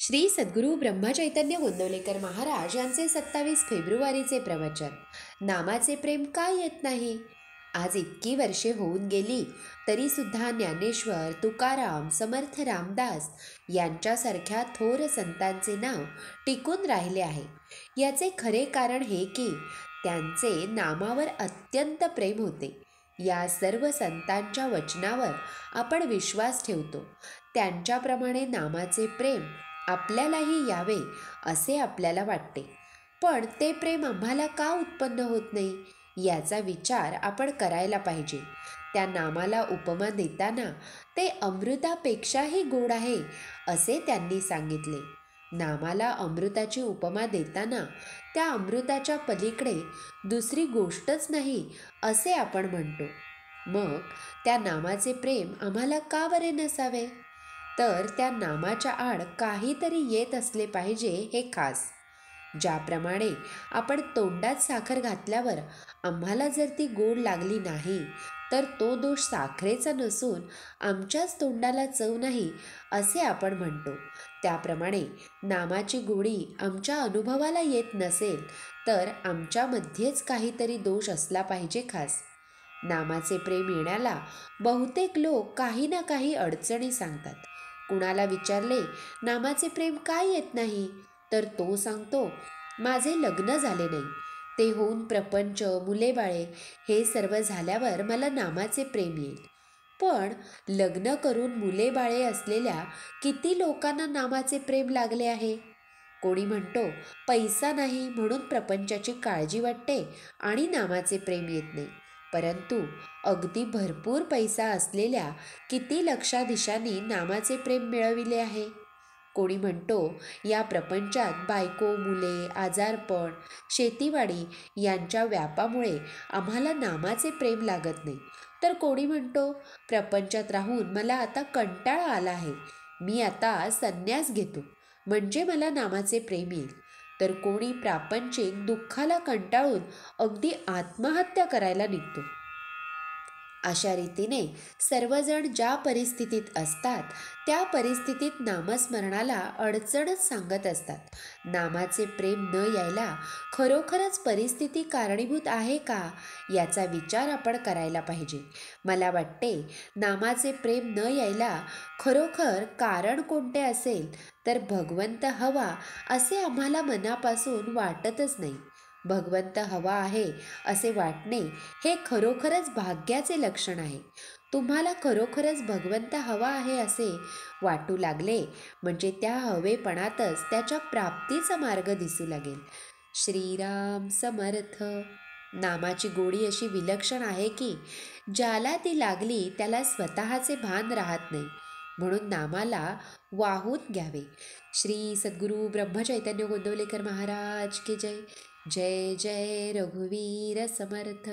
श्री सद्गुरू ब्रह्मचैतन्य गोंदवलेकर महाराज यांचे 27 फेब्रुवारीचे प्रवचन. नामाचे प्रेम का येत नाही? आज इतकी वर्षे होऊन गेली तरी सुद्धा ज्ञानेश्वर, तुकाराम, समर्थ रामदास यांच्यासारख्या थोर संतांचे नाव टिकून राहिले आहे. याचे खरे कारण हे की त्यांचे नामावर अत्यंत प्रेम होते. या सर्व संतांच्या वचनावर आपण विश्वास ठेवतो. त्यांच्याप्रमाणे नामाचे प्रेम आपल्यालाही यावे असे आपल्याला वाटते. पण ते प्रेम आम्हाला का उत्पन्न होत नाही याचा विचार आपण करायला पाहिजे. त्या नामाला उपमा देताना ते अमृतापेक्षाही गोड आहे असे त्यांनी सांगितले. नामाला अमृताची उपमा देताना त्या अमृताच्या पलीकडे दुसरी गोष्टच नाही असे आपण म्हणतो. मग त्या नामाचे प्रेम आम्हाला का बरे नसावे? तर त्या नामाच्या आड काहीतरी येत असले पाहिजे हे खास. ज्याप्रमाणे आपण तोंडात साखर घातल्यावर आम्हाला जर ती गोड लागली नाही तर तो दोष साखरेचा नसून आमच्याच तोंडाला चव नाही असे आपण म्हणतो. त्याप्रमाणे नामाची गोडी आमच्या अनुभवाला येत नसेल तर आमच्यामध्येच काहीतरी दोष असला पाहिजे खास. नामाचे प्रेम येण्याला बहुतेक लोक काही ना काही अडचणी सांगतात. कुणाला विचारले नामाचे प्रेम काय येत नाही तर तो सांगतो, माझे लग्न झाले नाही, ते होऊन प्रपंच, मुलेबाळे हे सर्व झाल्यावर मला नामाचे प्रेम येईल. पण लग्न करून मुलेबाळे असलेल्या किती लोकांना नामाचे प्रेम लागले आहे? कोणी म्हणतो पैसा नाही म्हणून प्रपंचाची काळजी वाटते आणि नामाचे प्रेम येत नाही. परंतु अगदी भरपूर पैसा असलेल्या किती लक्षाधीशांनी नामाचे प्रेम मिळविले आहे. कोणी म्हणतो या प्रपंचात बायको, मुले, आजारपण, शेतीवाडी यांच्या व्यापामुळे आम्हाला नामाचे प्रेम लागत नाही. तर कोणी म्हणतो प्रपंचात राहून मला आता कंटाळा आला आहे, मी आता संन्यास घेतो म्हणजे मला नामाचे प्रेम येईल. तर कोणी प्रापंचिक दुःखाला कंटाळून अगदी आत्महत्या करायला निघतो. अशा रीतीने सर्वजण ज्या परिस्थितीत असतात त्या परिस्थितीत नामस्मरणाला अडचणच सांगत असतात. नामाचे प्रेम न यायला खरोखरच परिस्थिती कारणीभूत आहे का याचा विचार आपण करायला पाहिजे. मला वाटते नामाचे प्रेम न यायला खरोखर कारण कोणते असेल तर भगवंत हवा असे आम्हाला मनापासून वाटतच नाही. भगवंत हवा आहे असे वाटणे हे खरोखरच भाग्याचे लक्षण आहे. तुम्हाला खरोखरच भगवंत हवा आहे असे वाटू लागले म्हणजे त्या हवेपणातच त्याच्या प्राप्तीचा मार्ग दिसू लागेल. श्रीराम समर्थ. नामाची गोडी अशी विलक्षण आहे की ज्याला ती लागली त्याला स्वतःचे भान राहत नाही. म्हणून नामाला वाहून घ्यावे. श्री सद्गुरू ब्रह्मचैतन्य गोंदवलेकर महाराज की जय. जय जय रघुवीर समर्थ.